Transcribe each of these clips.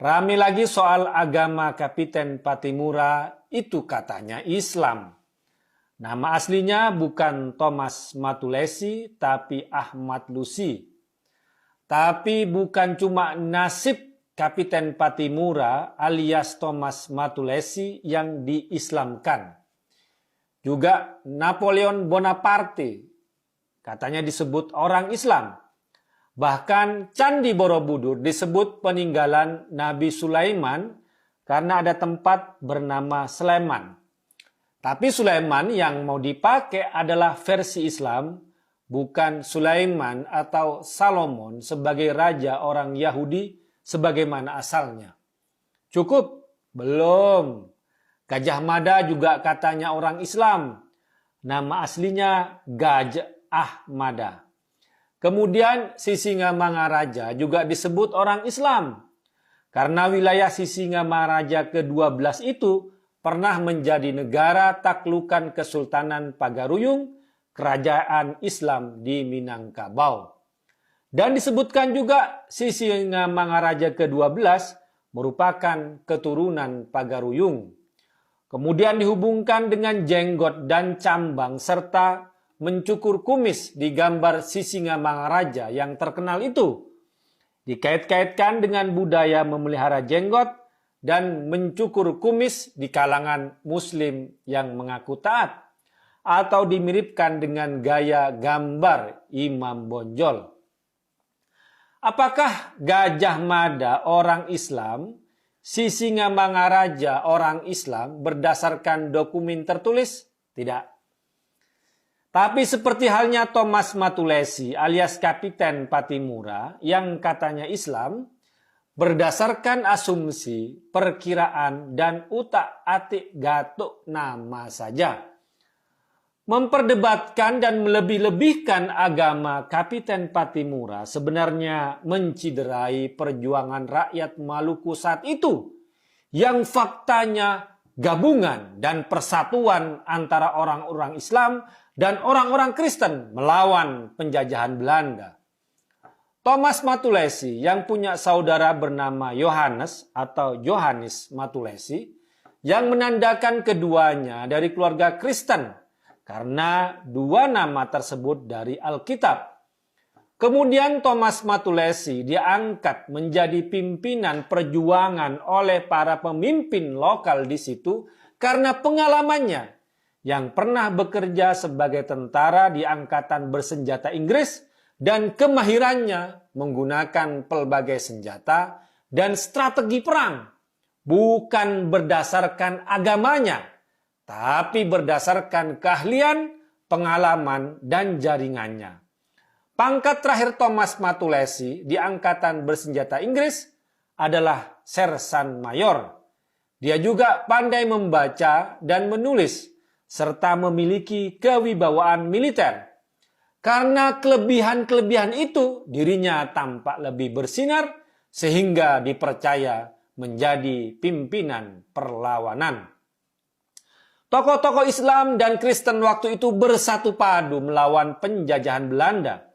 Rame lagi soal agama Kapiten Patimura, itu katanya Islam. Nama aslinya bukan Thomas Matulesi, tapi Ahmad Lusi. Tapi bukan cuma nasib Kapiten Patimura alias Thomas Matulesi yang diislamkan. Juga Napoleon Bonaparte katanya disebut orang Islam. Bahkan Candi Borobudur disebut peninggalan Nabi Sulaiman karena ada tempat bernama Sleman. Tapi Sulaiman yang mau dipakai adalah versi Islam, bukan Sulaiman atau Salomon sebagai raja orang Yahudi sebagaimana asalnya. Cukup? Belum. Gajah Mada juga katanya orang Islam. Nama aslinya Gajah Mada. Kemudian Sisingamangaraja juga disebut orang Islam. Karena wilayah Sisingamangaraja ke-12 itu pernah menjadi negara taklukan Kesultanan Pagaruyung, kerajaan Islam di Minangkabau. Dan disebutkan juga Sisingamangaraja ke-12 merupakan keturunan Pagaruyung. Kemudian dihubungkan dengan jenggot dan cambang serta mencukur kumis di gambar Sisingamangaraja yang terkenal itu. Dikait-kaitkan dengan budaya memelihara jenggot dan mencukur kumis di kalangan Muslim yang mengaku taat. Atau dimiripkan dengan gaya gambar Imam Bonjol. Apakah Gajah Mada orang Islam, Sisingamangaraja orang Islam berdasarkan dokumen tertulis? Tidak. Tapi seperti halnya Thomas Matulesi alias Kapiten Patimura yang katanya Islam, berdasarkan asumsi, perkiraan, dan utak-atik gatuk nama saja. Memperdebatkan dan melebih-lebihkan agama Kapiten Patimura sebenarnya menciderai perjuangan rakyat Maluku saat itu, yang faktanya gabungan dan persatuan antara orang-orang Islam dan orang-orang Kristen melawan penjajahan Belanda. Thomas Matulesi yang punya saudara bernama Yohanes atau Johannes Matulesi yang menandakan keduanya dari keluarga Kristen karena dua nama tersebut dari Alkitab. Kemudian Thomas Matulesi diangkat menjadi pimpinan perjuangan oleh para pemimpin lokal di situ karena pengalamannya yang pernah bekerja sebagai tentara di angkatan bersenjata Inggris dan kemahirannya menggunakan pelbagai senjata dan strategi perang, bukan berdasarkan agamanya, tapi berdasarkan keahlian, pengalaman, dan jaringannya. Pangkat terakhir Thomas Matulesi di angkatan bersenjata Inggris adalah sersan mayor. Dia juga pandai membaca dan menulis, serta memiliki kewibawaan militer. Karena kelebihan-kelebihan itu, dirinya tampak lebih bersinar sehingga dipercaya menjadi pimpinan perlawanan. Tokoh-tokoh Islam dan Kristen waktu itu bersatu padu melawan penjajahan Belanda.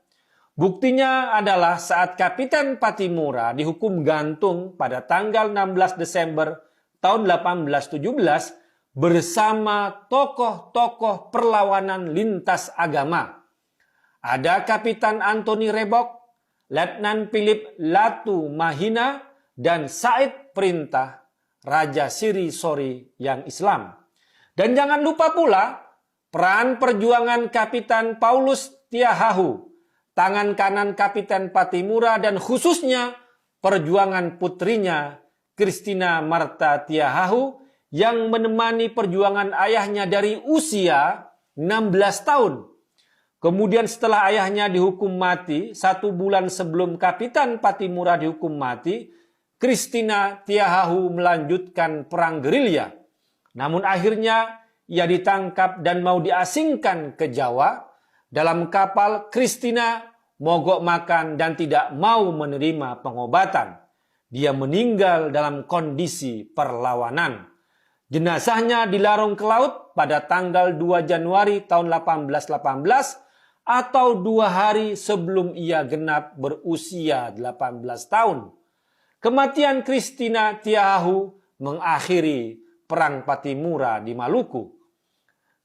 Buktinya adalah saat Kapiten Patimura dihukum gantung pada tanggal 16 Desember tahun 1817 bersama tokoh-tokoh perlawanan lintas agama. Ada Kapitan Antoni Rebok, Letnan Philip Latu Mahina, dan Said Perintah, Raja Siri Sori yang Islam. Dan jangan lupa pula peran perjuangan Kapitan Paulus Tiahahu, tangan kanan Kapiten Patimura, dan khususnya perjuangan putrinya Christina Marta Tiahahu yang menemani perjuangan ayahnya dari usia 16 tahun. Kemudian setelah ayahnya dihukum mati, 1 bulan sebelum Kapitan Patimura dihukum mati, Christina Tiahahu melanjutkan perang gerilya. Namun akhirnya ia ditangkap dan mau diasingkan ke Jawa. Dalam kapal, Christina mogok makan dan tidak mau menerima pengobatan. Dia meninggal dalam kondisi perlawanan. Jenazahnya dilarung ke laut pada tanggal 2 Januari tahun 1818 atau 2 hari sebelum ia genap berusia 18 tahun. Kematian Christina Tiahahu mengakhiri Perang Patimura di Maluku.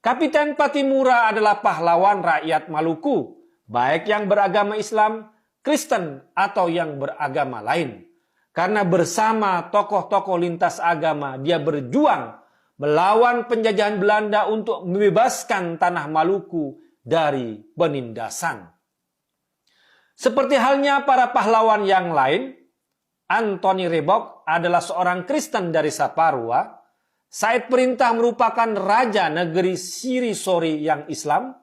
Kapiten Patimura adalah pahlawan rakyat Maluku, baik yang beragama Islam, Kristen, atau yang beragama lain. Karena bersama tokoh-tokoh lintas agama, dia berjuang melawan penjajahan Belanda untuk membebaskan tanah Maluku dari penindasan. Seperti halnya para pahlawan yang lain, Anthony Rebok adalah seorang Kristen dari Saparua. Said Perintah merupakan raja negeri Sirisori yang Islam.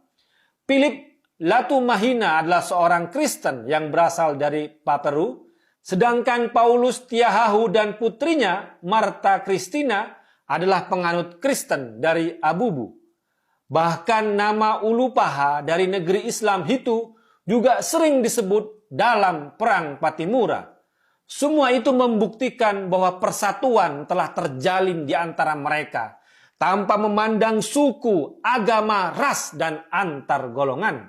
Philip Latumahina adalah seorang Kristen yang berasal dari Paperu. Sedangkan Paulus Tiahahu dan putrinya Marta Christina adalah penganut Kristen dari Abubu. Bahkan nama Ulupaha dari negeri Islam Hitu juga sering disebut dalam Perang Patimura. Semua itu membuktikan bahwa persatuan telah terjalin di antara mereka tanpa memandang suku, agama, ras, dan antar golongan.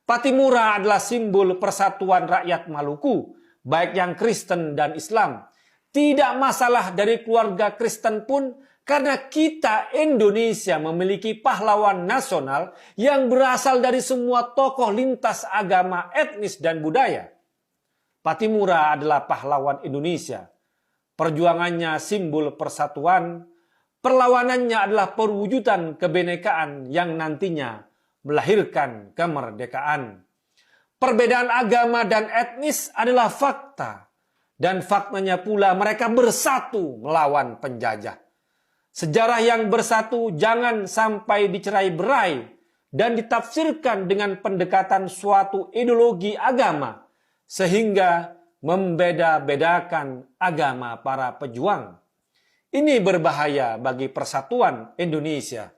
Patimura adalah simbol persatuan rakyat Maluku, baik yang Kristen dan Islam. Tidak masalah dari keluarga Kristen pun, karena kita Indonesia memiliki pahlawan nasional yang berasal dari semua tokoh lintas agama, etnis, dan budaya. Patimura adalah pahlawan Indonesia. Perjuangannya simbol persatuan, perlawanannya adalah perwujudan kebinekaan yang nantinya melahirkan kemerdekaan. Perbedaan agama dan etnis adalah fakta, dan faktanya pula mereka bersatu melawan penjajah. Sejarah yang bersatu jangan sampai dicerai-berai dan ditafsirkan dengan pendekatan suatu ideologi agama, sehingga membeda-bedakan agama para pejuang. Ini berbahaya bagi persatuan Indonesia.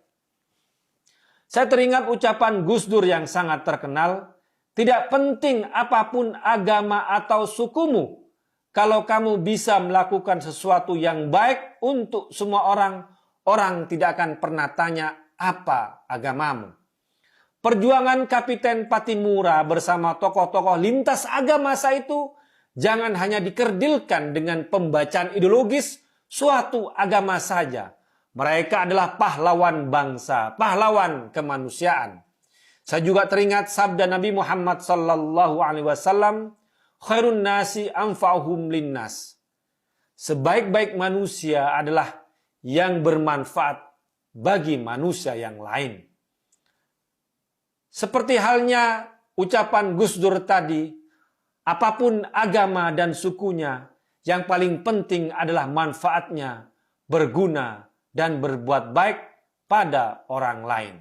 Saya teringat ucapan Gus Dur yang sangat terkenal, tidak penting apapun agama atau sukumu, kalau kamu bisa melakukan sesuatu yang baik untuk semua orang, orang tidak akan pernah tanya apa agamamu. Perjuangan Kapiten Patimura bersama tokoh-tokoh lintas agama masa itu jangan hanya dikerdilkan dengan pembacaan ideologis suatu agama saja. Mereka adalah pahlawan bangsa, pahlawan kemanusiaan. Saya juga teringat sabda Nabi Muhammad SAW, khairun nasi anfa'uhum linnas. Sebaik-baik manusia adalah yang bermanfaat bagi manusia yang lain. Seperti halnya ucapan Gus Dur tadi, apapun agama dan sukunya, yang paling penting adalah manfaatnya, berguna, dan berbuat baik pada orang lain.